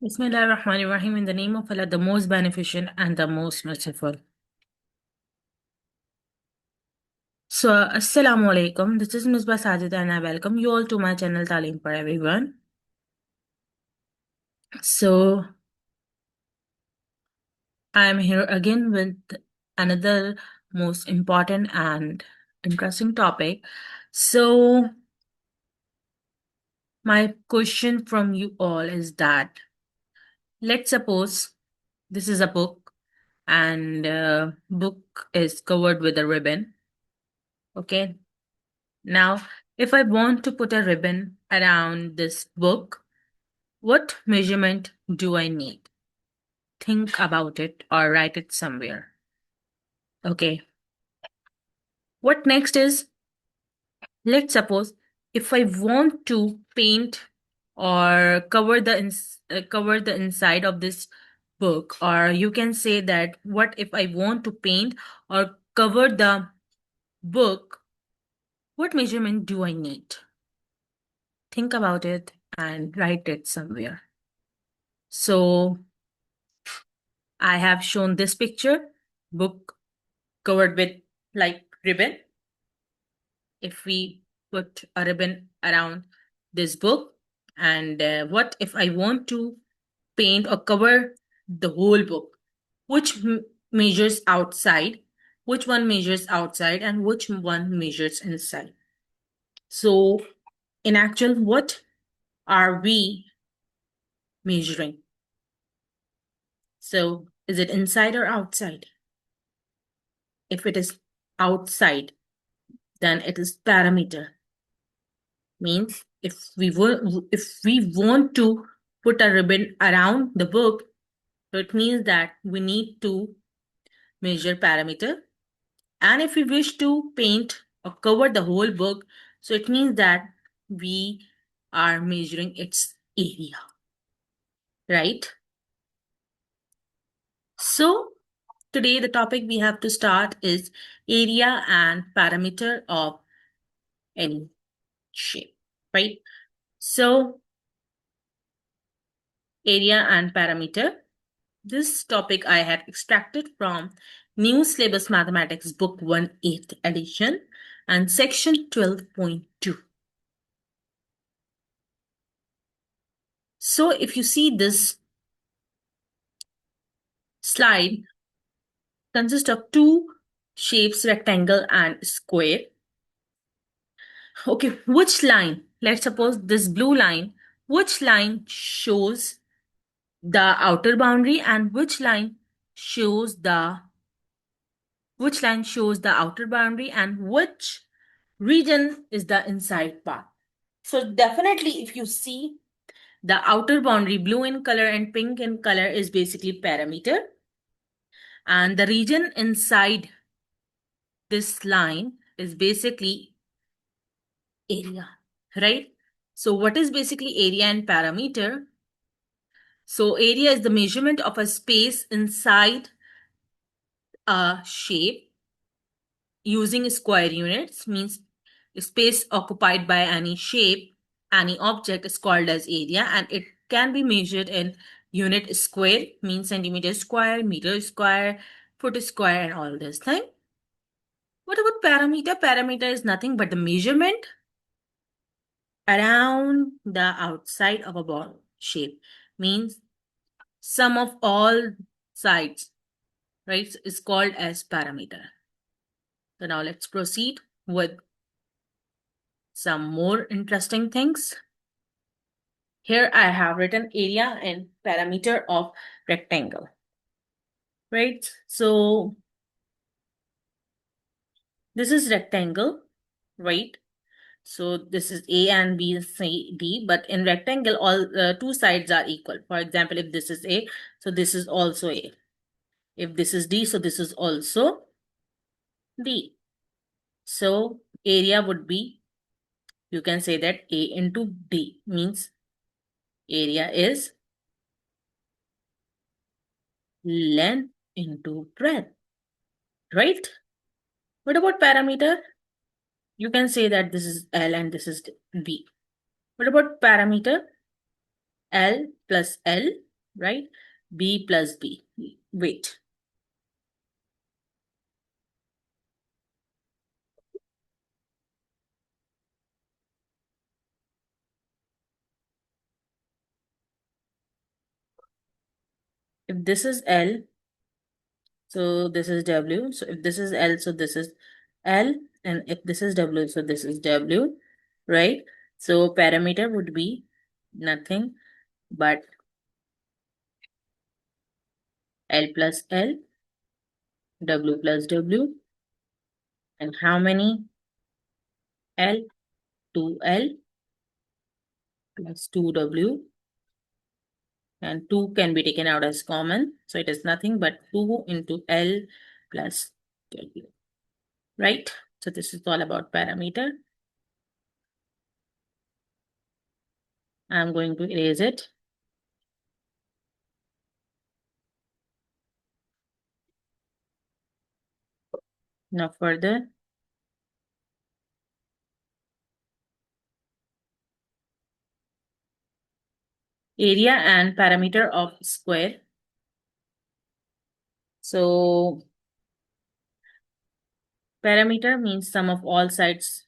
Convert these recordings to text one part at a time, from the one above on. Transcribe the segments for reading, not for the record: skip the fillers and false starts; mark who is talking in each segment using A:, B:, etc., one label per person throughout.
A: Bismillahirrahmanirrahim. In the name of Allah, the most beneficent and the most merciful. So, Assalamu alaikum. This is Misbah Sajida and I welcome you all to my channel Talim for Everyone. So, I am here again with another most important and interesting topic. So, my question from you all is that let's suppose this is a book and book is covered with a ribbon. Okay. Now, if I want to put a ribbon around this book, what measurement do I need? Think about it or write it somewhere. Okay. What next is, let's suppose if I want to paint or cover the inside of this book, or you can say that what if I want to paint or cover the book, what measurement do I need? Think about it and write it somewhere. So I have shown this picture, book covered with like ribbon. If we put a ribbon around this book, and what if I want to paint or cover the whole book? Which measures outside? Which one measures outside and which one measures inside? So, in actual, what are we measuring? So, is it inside or outside? If it is outside, then it is parameter. Means if we want to put a ribbon around the book, so it means that we need to measure parameter. And if we wish to paint or cover the whole book, so it means that we are measuring its area, right? So today the topic we have to start is area and parameter of any shape, right? So area and parameter. This topic I have extracted from New Syllabus Mathematics Book 1 8th edition and section 12.2. So if you see this slide consists of two shapes, rectangle and square. Okay, which line? Let's suppose this blue line, which line shows the outer boundary and which line shows the outer boundary and which region is the inside part. So definitely if you see the outer boundary blue in color and pink in color is basically parameter, and the region inside this line is basically area, right? So what is basically area and parameter? So area is the measurement of a space inside a shape using square units, means space occupied by any shape, any object is called as area, and it can be measured in unit square, means centimeter square, meter square, foot square, and all this thing. What about parameter? Parameter is nothing but the measurement around the outside of a ball shape, means sum of all sides, right, is called as parameter. So now let's proceed with some more interesting things. Here I have written area and parameter of rectangle, right? So this is rectangle, right? So this is A and B, C, D, but in rectangle, all two sides are equal. For example, if this is A, so this is also A. If this is D, so this is also D. So area would be, you can say that A into D, means area is length into breadth, right? What about parameter? You can say that this is L and this is B. What about parameter? L plus L right? B plus B. Wait. If this is L, so this is W. So if this is L, so this is L. And if this is W, so this is W, right? So parameter would be nothing but L plus L, W plus W. And how many? L, 2L plus 2W. And 2 can be taken out as common. So it is nothing but 2 into L plus W, right? So this is all about parameter. I'm going to erase it. Now further, area and parameter of square. So parameter means sum of all sides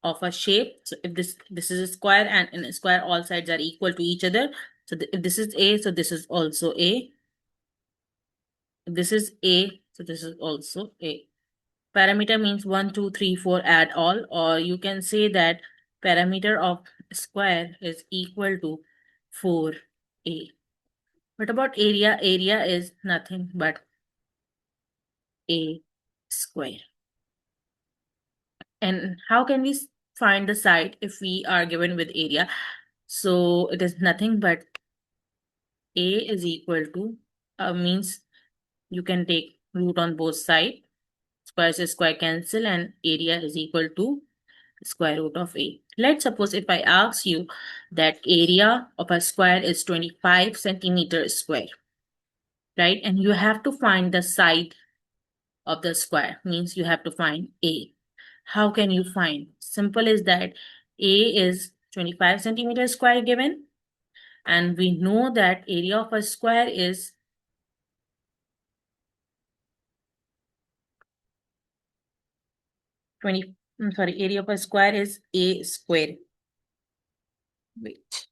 A: of a shape. So if this is a square, and in a square all sides are equal to each other. So if this is A, so this is also A. If this is A, so this is also A. Parameter means 1, 2, 3, 4, add all, or you can say that parameter of square is equal to 4A. What about area? Area is nothing but A square. And how can we find the side if we are given with area? So it is nothing but A is equal to, means you can take root on both sides. Square is square cancel, and area is equal to square root of A. Let's suppose if I ask you that area of a square is 25 centimeters square, right? And you have to find the side of the square, means you have to find A. How can you find? Simple is that A is 25 centimeters square given, and we know that area of a square is 20, sorry, area of a square is A square. Wait.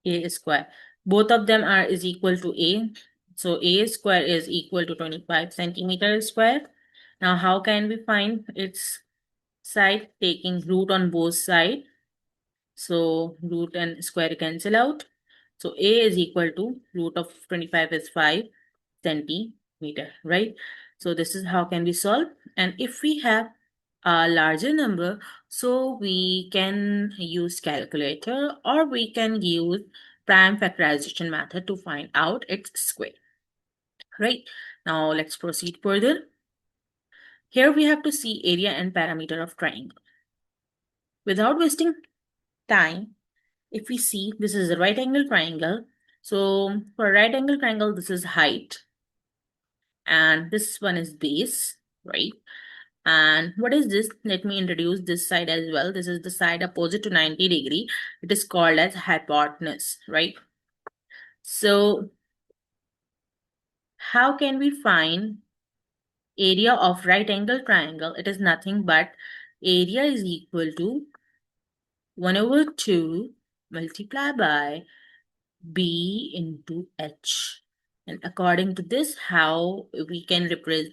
A: A square. Both of them are is equal to A. So A square is equal to 25 centimeters square. Now how can we find its side? Taking root on both sides. So root and square cancel out. So A is equal to root of 25 is 5 centimeter, right? So this is how can we solve. And if we have a larger number, so we can use calculator, or we can use prime factorization method to find out its square, right? Now let's proceed further. Here we have to see area and parameter of triangle. Without wasting time, if we see this is a right angle triangle, so for right angle triangle, this is height, and this one is base, right? And what is this? Let me introduce this side as well. This is the side opposite to 90-degree. It is called as hypotenuse, right? So how can we find area of right angle triangle? It is nothing but area is equal to 1 over 2 multiplied by B into H. And according to this, how we can replace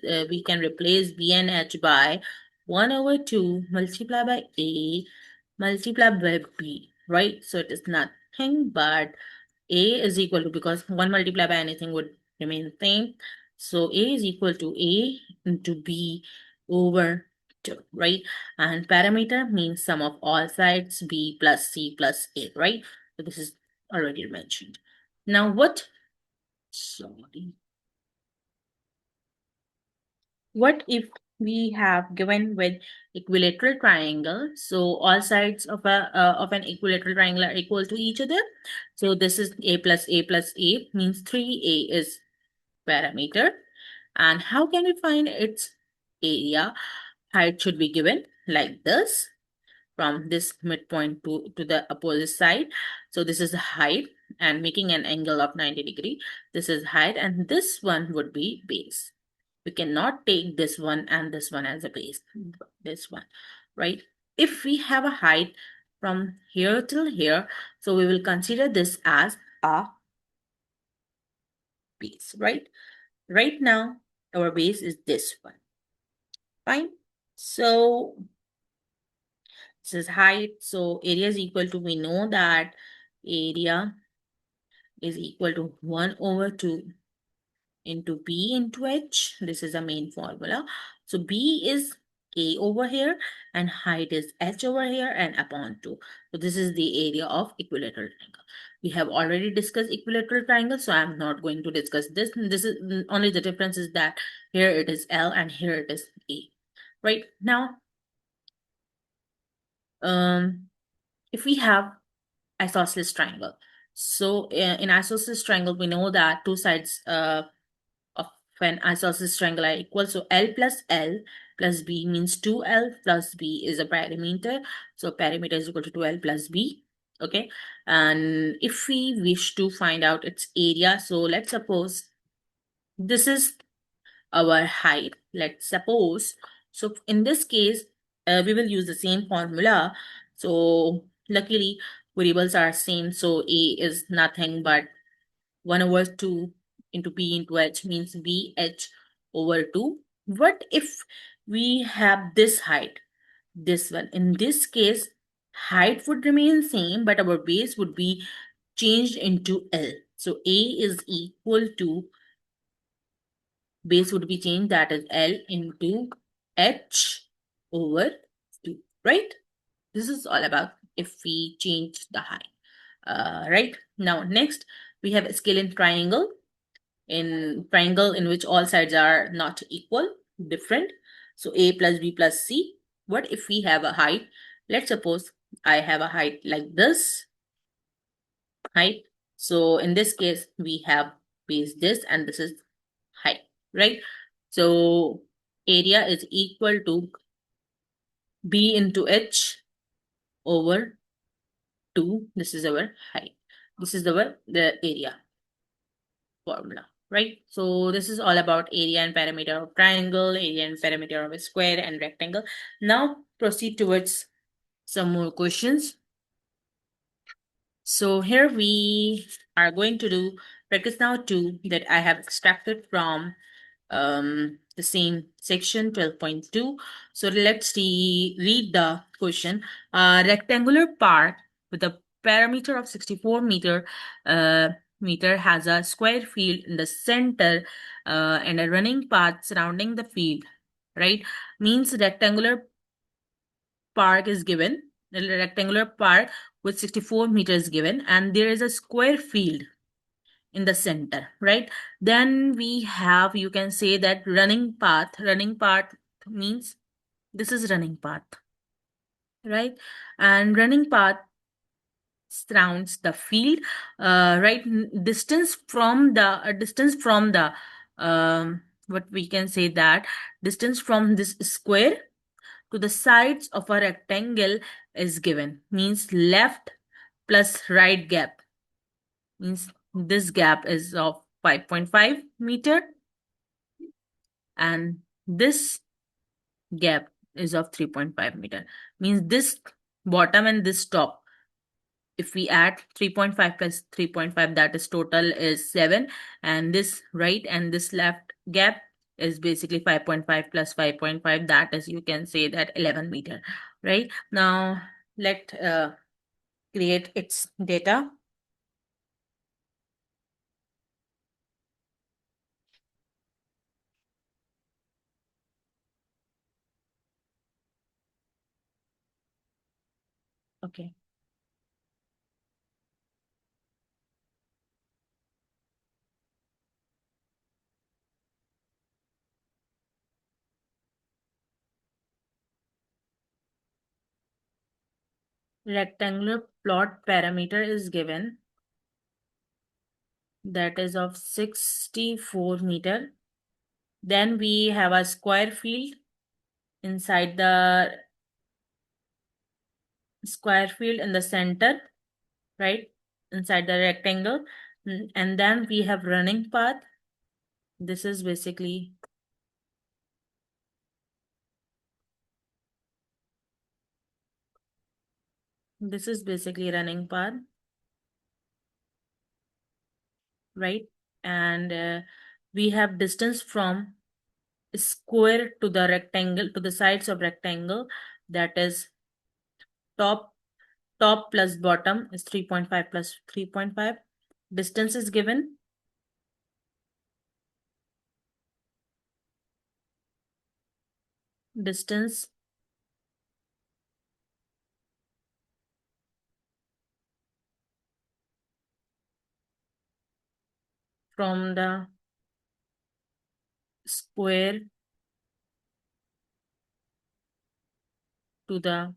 A: B and H by 1 over 2 multiplied by A multiplied by B, right? So it is nothing but A is equal to, because 1 multiplied by anything would remain same. So A is equal to A into B over 2, right? And parameter means sum of all sides, B plus C plus A, right? So this is already mentioned. Now sorry, what if we have given with equilateral triangle? So all sides of an equilateral triangle are equal to each other. So this is A plus A plus A, means 3A is parameter, And how can we find its area? Height should be given like this, from this midpoint to the opposite side. So this is the height, and making an angle of 90 degree. This is height, and this one would be base. We cannot take this one and this one as a base. This one, right? If we have a height from here till here, so we will consider this as a base, right? Right now, our base is this one. Fine. So this is height. So area is equal to, we know that area is equal to 1 over 2 into B into H. This is the main formula. So B is A over here and height is H over here and upon 2. So this is the area of equilateral triangle. We have already discussed equilateral triangle, so I'm not going to discuss this. This is only the difference is that here it is L and here it is A. Right now, if we have isosceles triangle, so in isosceles triangle, we know that two sides of an isosceles triangle are equal. So L plus B means 2L plus B is a perimeter. So perimeter is equal to 2L plus B. Okay. And if we wish to find out its area, so let's suppose this is our height. Let's suppose. So in this case, we will use the same formula. So luckily, variables are same. So A is nothing but 1 over 2 into B into H means BH over 2. What if we have this height, this one? In this case, height would remain same, but our base would be changed into L. So A is equal to, base would be changed, that is L into H over 2, right? This is all about if we change the height. Right now, next we have a scale triangle. In triangle in which all sides are not equal, different. So A plus B plus C. What if we have a height? Let's suppose I have a height like this height. So in this case, we have base this and this is height, right? So area is equal to B into H over 2. This is our height. This is the area formula, right? So this is all about area and perimeter of triangle, area and perimeter of a square and rectangle. Now proceed towards some more questions. So here we are going to do practice now 2 that I have extracted from the same section 12.2. So let's read the question. Rectangular park with a perimeter of 64 meter has a square field in the center and a running path surrounding the field, right? Means rectangular park is given, a rectangular park with 64 meters given, and there is a square field in the center, right? Then we have, you can say that running path means this is running path, right? And running path surrounds the field, right? Distance from the what we can say that distance from this square to the sides of a rectangle is given, means left plus right gap, means this gap is of 5.5 meter and this gap is of 3.5 meter, means this bottom and this top, if we add 3.5 plus 3.5, that is total is 7, and this right and this left gap is basically 5.5 plus 5.5, that is, you can say that 11 meter, right? Now let create its data. Okay. Rectangular plot parameter is given, that is of 64 meter, Then we have a square field inside the square field in the center, right? Inside the rectangle. And then we have running path. This is basically running path, right? And we have distance from square to the rectangle, to the sides of rectangle, that is top top plus bottom is 3.5 plus 3.5. Distance is given. Distance from the square to the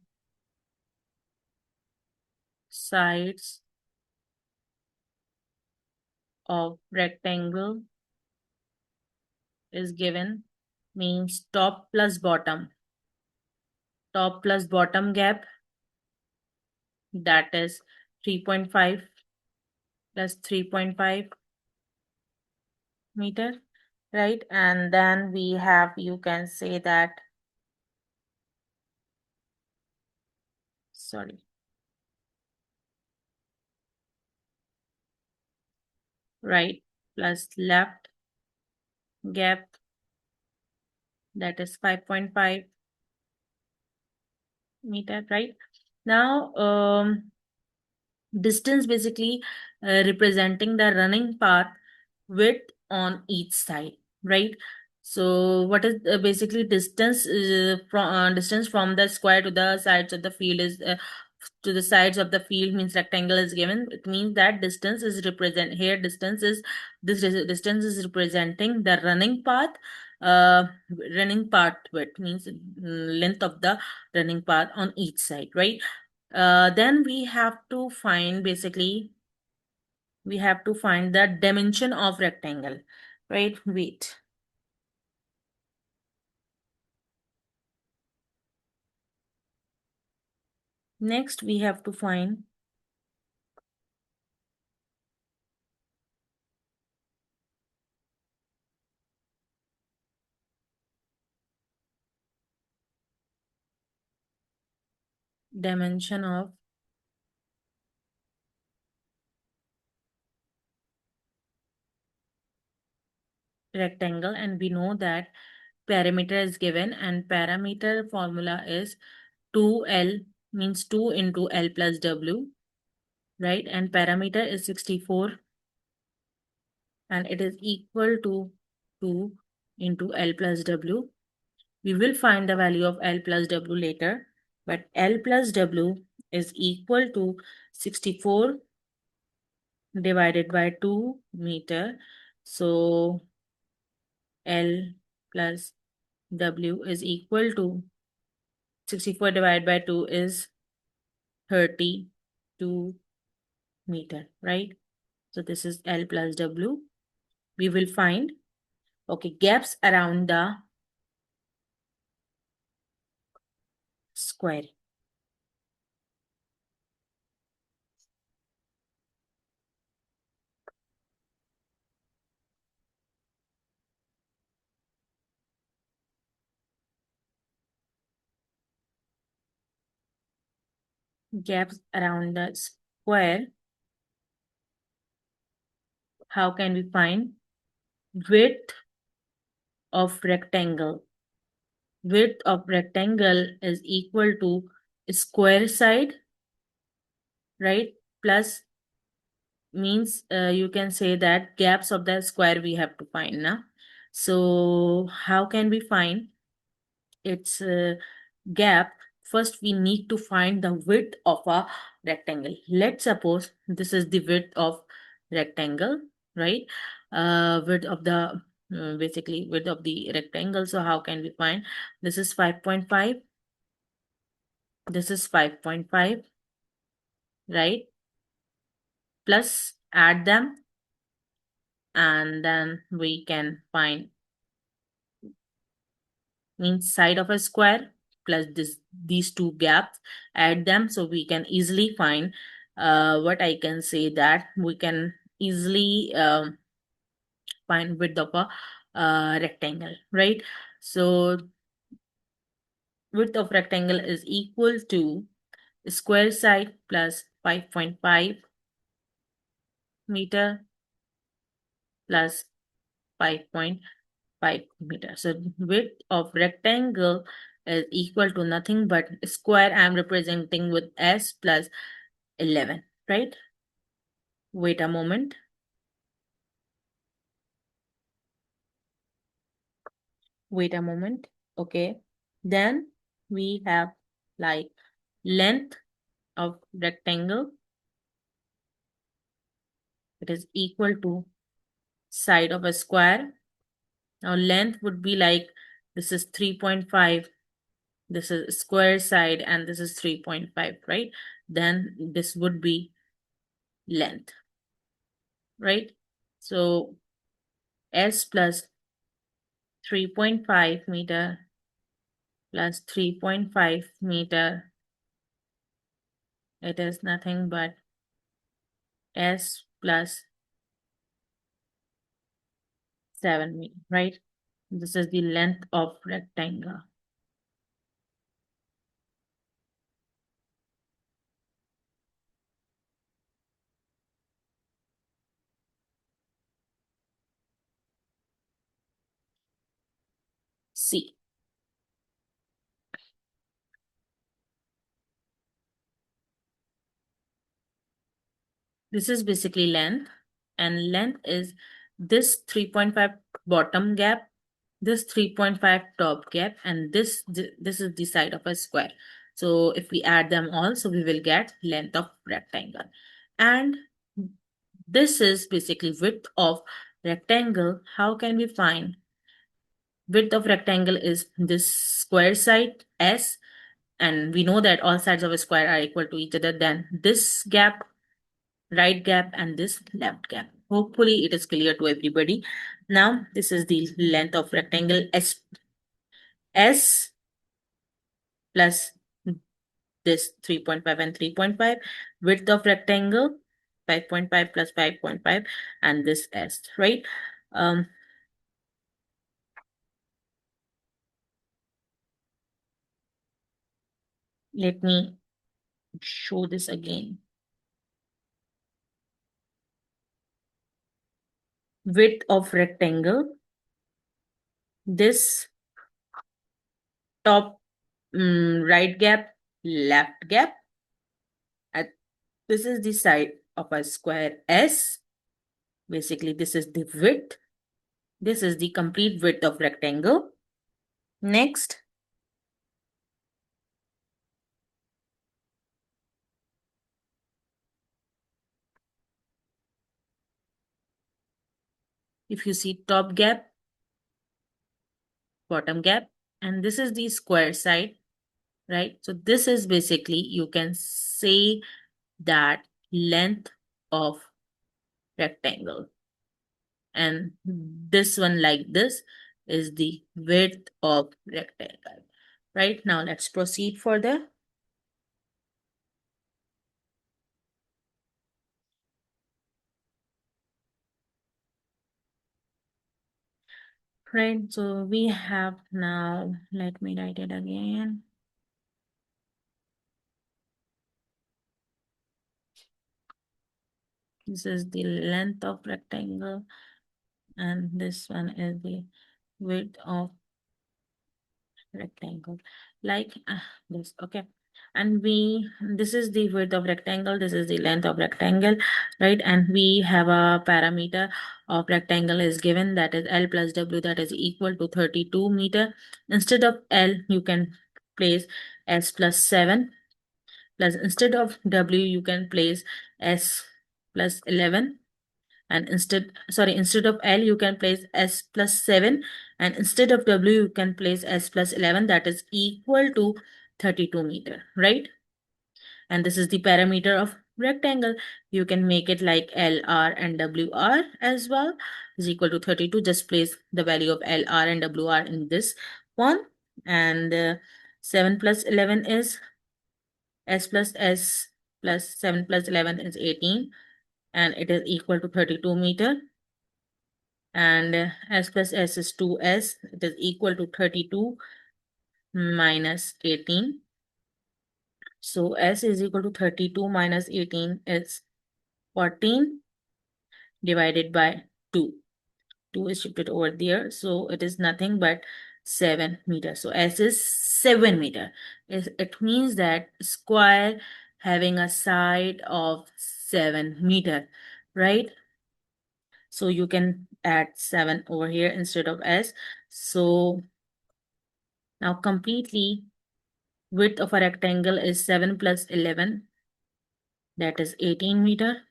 A: sides of rectangle is given, means top plus bottom. Top plus bottom gap, that is 3.5 plus 3.5 meter, right? And then we have, you can say that, sorry, right plus left gap, that is 5.5 meter, right? Now, distance basically representing the running path width on each side, right? So what is basically distance from the square to the sides of the field is to the sides of the field, means rectangle is given. It means that distance is represent here, distance is representing the running path, uh running path width, means length of the running path on each side, right? Then we have to find, basically we have to find the dimension of rectangle, right? Wait. Next we have to find dimension of rectangle, and we know that perimeter is given, and parameter formula is 2L, means 2 into L plus W, right? And parameter is 64, and it is equal to 2 into L plus W. We will find the value of L plus W later, but L plus W is equal to 64 divided by 2 meter. So L plus W is equal to 64 divided by 2 is 32 meter, right? So this is L plus W. We will find, okay, gaps around the square. Gaps around the square. How can we find? Width of rectangle. Width of rectangle is equal to square side, right? Plus, means you can say that gaps of the square we have to find now. So how can we find its gap? First we need to find the width of a rectangle. Let's suppose this is the width of rectangle, right? Width of the basically width of the rectangle. So how can we find? This is 5.5, this is 5.5, right? Plus add them, and then we can find means side of a square plus these two gaps, add them, so we can easily find what I can say, that we can easily find width of a rectangle, right? So width of rectangle is equal to square side plus 5.5 meter plus 5.5 meter. So width of rectangle is equal to nothing but square I'm representing with s plus 11, right? Wait a moment. Wait a moment. Okay. Then we have like length of rectangle. It is equal to side of a square. Now length would be like, this is 3.5, this is square side, and this is 3.5, right? Then this would be length, right? So s plus 3.5 meter plus 3.5 meter, it is nothing but s plus 7 meter, right? This is the length of rectangle. C. This is basically length, and length is this 3.5 bottom gap, this 3.5 top gap, and this is the side of a square. So if we add them all, so we will get length of rectangle. And this is basically width of rectangle. How can we find? Width of rectangle is this square side s, and we know that all sides of a square are equal to each other. Then this gap, right gap, and this left gap. Hopefully it is clear to everybody. Now this is the length of rectangle, s plus this 3.5 and 3.5, width of rectangle 5.5 plus 5.5, and this s, right? um Let me show this again. Width of rectangle, this top, right gap, left gap, and this is the side of a square s. Basically this is the width, this is the complete width of rectangle. Next, if you see top gap, bottom gap, and this is the square side, right? So this is basically, you can say that length of rectangle, and this one like this is the width of rectangle. Right, now let's proceed further. Right, so we have now, let me write it again. This is the length of rectangle, and this one is the width of rectangle, like this. Okay, and this is the width of rectangle, this is the length of rectangle, right? And we have a parameter of rectangle is given, that is l plus w, that is equal to 32 meter. Instead of l, you can place s plus 7, plus instead of w, you can place s plus 11, and instead of L, you can place S plus 7, and instead of W, you can place S plus 11, that is equal to 32 meter, right? And this is the parameter of rectangle. You can make it like LR and WR as well, is equal to 32. Just place the value of LR and WR in this one. and 7 plus 11 is s plus s plus 7 plus 11 is 18, and it is equal to 32 meter. And s plus s is 2s, it is equal to 32 minus 18. So s is equal to 32 minus 18 is 14 divided by 2. 2 is shifted over there, so it is nothing but 7 meters. So s is 7 meter. It means that square having a side of 7 meter, right? So you can add 7 over here instead of s. So now completely width of a rectangle is 7 plus 11, that is 18 meter,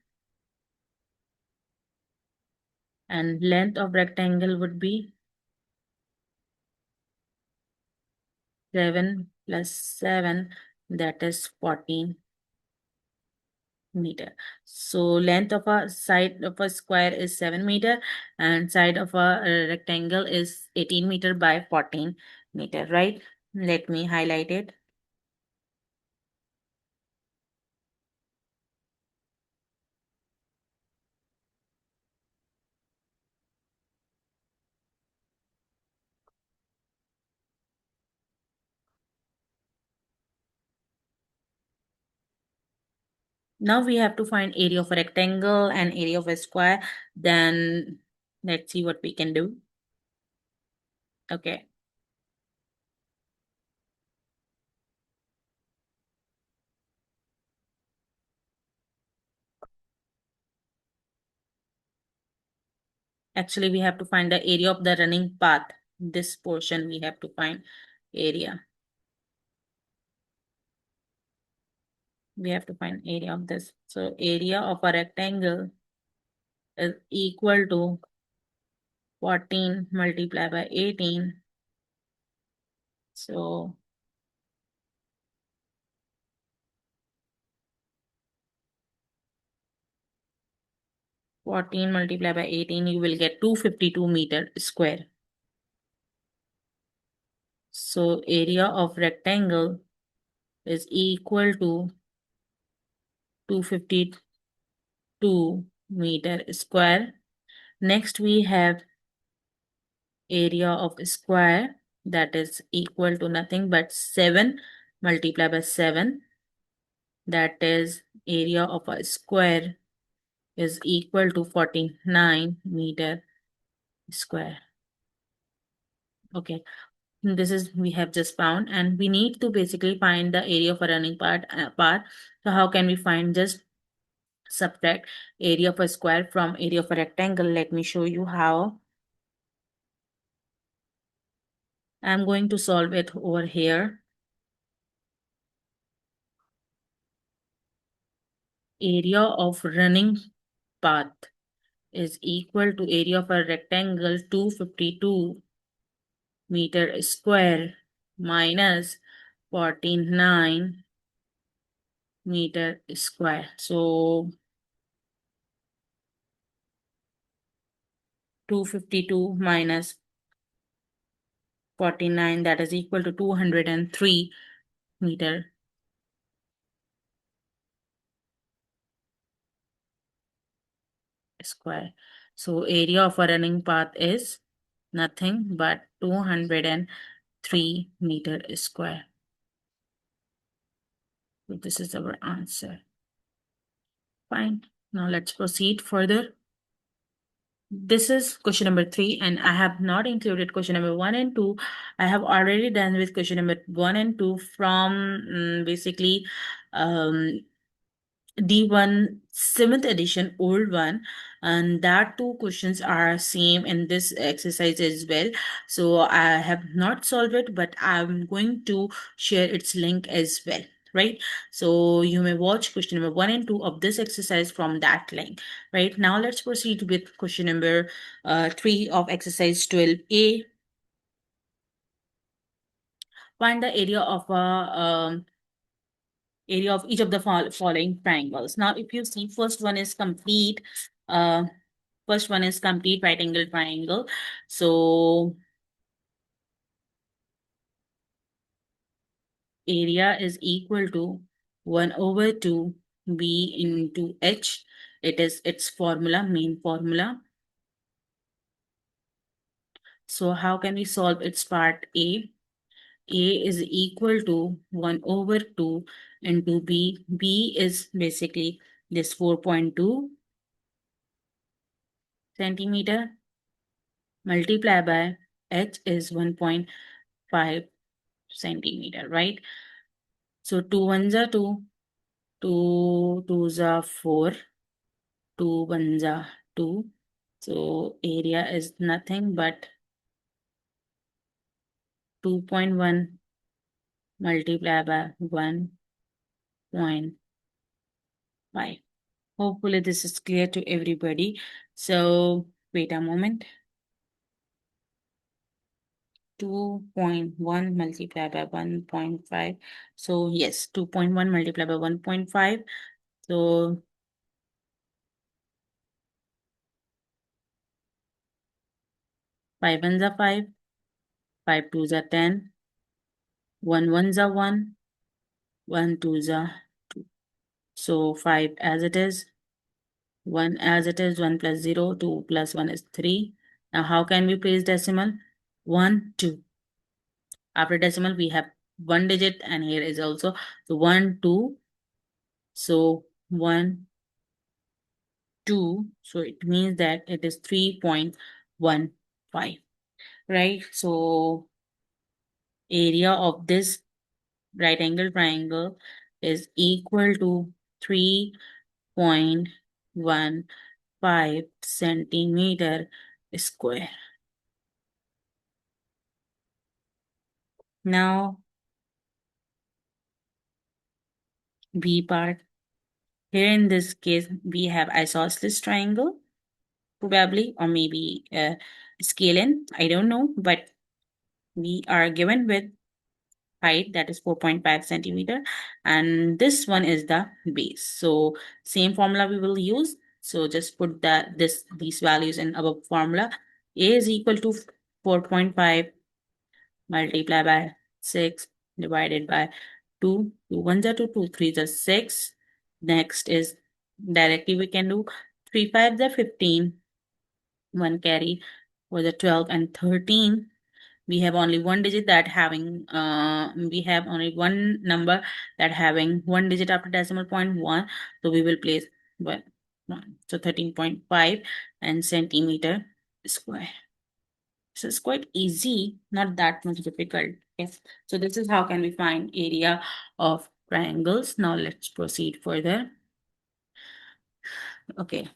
A: and length of rectangle would be 7 plus 7, that is 14 meter. So length of a side of a square is 7 meter, and side of a rectangle is 18 meter by 14 meter, right? Let me highlight it. Now we have to find area of a rectangle and area of a square. Then let's see what we can do. Okay. Actually, we have to find the area of the running path. This portion we have to find area. We have to find area of this. So area of a rectangle is equal to 14 multiplied by 18. So 14 multiplied by 18, you will get 252 meter square. So area of rectangle is equal to 252 meter square. Next we have area of square, that is equal to nothing but 7 multiplied by 7, that is area of a square is equal to 49 meter square. Okay, this is we have just found, and we need to basically find the area of a running part. So how can we find? Just subtract area of a square from area of a rectangle. Let me show you how. I'm going to solve it over here. Area of running path is equal to area of a rectangle 252 meter square minus 49 meter square. So 252 minus 49, that is equal to 203 meter square. So area of a running path is nothing but 203 meter square. So this is our answer. Fine. Now let's proceed further. This is question number 3, and I have not included question number 1 and 2. I have already done with question number 1 and 2 from basically um, D1 7th edition, old one, and that two questions are same in this exercise as well. So I have not solved it, but I'm going to share its link as well, right? So you may watch question number 1 and 2 of this exercise from that link. Right now, let's proceed with question number 3 of exercise 12A. Find the area of each of the following triangles. Now, if you see, uh, first one is complete right angle triangle. So area is equal to 1 over 2 B into H. It is its formula, main formula. So how can we solve its part A? A is equal to 1 over 2 into B. B is basically this 4.2 centimeter multiplied by H is 1.5 centimeter, right? So 2 ones are 2, 2 twos are 4, 2 ones are 2. So area is nothing but 2.1 multiplied by 1.5. Hopefully this is clear to everybody. So wait a moment. 2.1 multiplied by 1.5. So yes, 2.1 multiplied by 1.5. So 5 ones are 5, 5 twos are 10, 1 ones are 1, 1 twos are 2. So 5 as it is, 1 as it is, 1 plus 0, 2 plus 1 is 3. Now how can we place decimal? 1, 2. After decimal, we have one digit, and here is also the 1, 2. So 1, 2. So it means that it is 3.15, right? So area of this right angle triangle is equal to 3.15 centimeter square. Now B part. Here in this case, we have isosceles triangle, probably, or maybe scalene. I don't know, but we are given with height that is 4.5 centimeter, and this one is the base. So same formula we will use. So just put these values in above formula. A is equal to 4.5 multiplied by 6 divided by 2. 2 ones are 2, 2 3s are 6. Next is directly we can do 3 5s are 15. 1 carry was a 12 and 13. We have only one digit that having we have only one number that having one digit after decimal point 1. So we will place 1. So 13.5 and centimeter square. So it's quite easy, not that much difficult. Yes. So this is how can we find area of triangles. Now let's proceed further. Okay.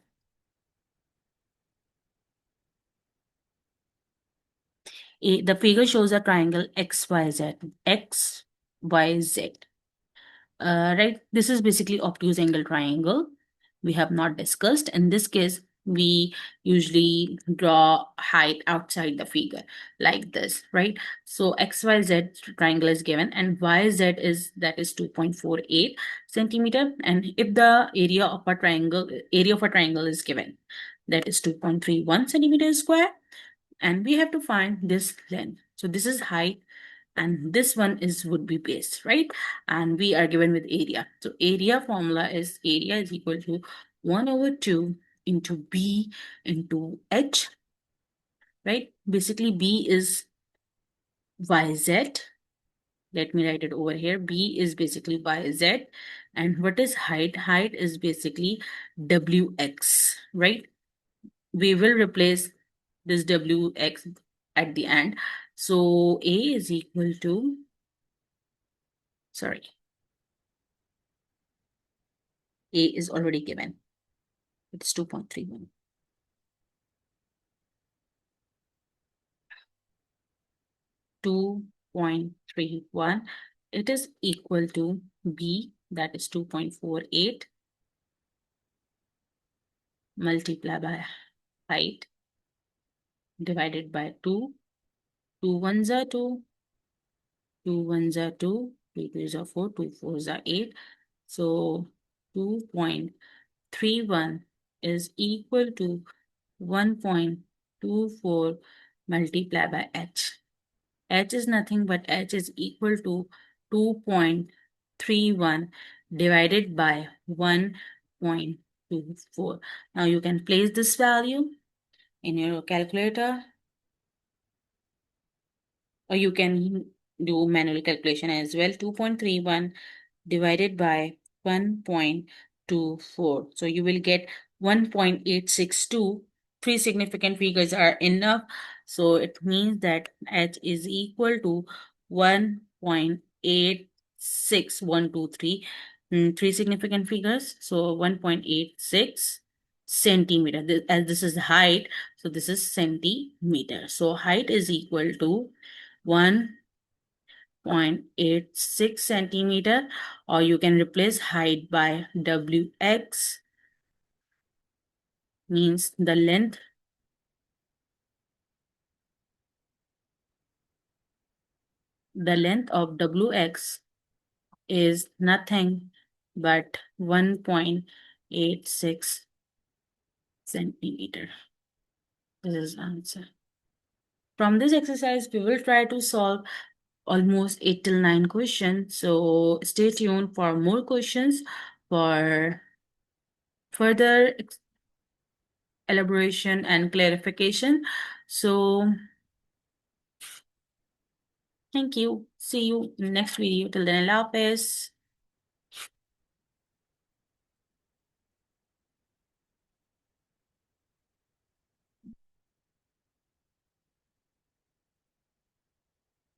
A: The figure shows a triangle XYZ. XYZ. Right, this is basically obtuse angle triangle we have not discussed. In this case, we usually draw height outside the figure like this, right? So XYZ triangle is given, and YZ is 2.48 centimeter. And if the area of a triangle is given, that is 2.31 centimeter square, and we have to find this length. So this is height, and this one is would be base, right? And we are given with area. So area formula is area is equal to 1 over 2 into B into H, right? Basically B is YZ. Let me write it over here. B is basically YZ. And what is height? Height is basically WX, right? We will replace this WX at the end. So A is equal to, sorry, A is already given. It's 2.31. 2.31. It is equal to B, that is 2.48 multiplied by height divided by 2. 2 ones are 2, 2 ones are 2, 2 twos are 4, 2 fours are 8. So 2.31 is equal to 1.24 multiplied by H. H is nothing but H is equal to 2.31 divided by 1.24. Now you can place this value in your calculator, or you can do manual calculation as well. 2.31 divided by 1.24. So you will get 1.862. Three significant figures are enough. So it means that h is equal to 1.86123. Three significant figures. So 1.86 centimeter. As this is height, so this is centimeter. So height is equal to 1.86 centimeter, or you can replace height by wx, means the length of wx is nothing but 1.86 centimeter. This is answer. From this exercise, we will try to solve almost 8 till 9 questions. So stay tuned for more questions for further elaboration and clarification. So thank you. See you in the next video. Till then, Allah Hafiz.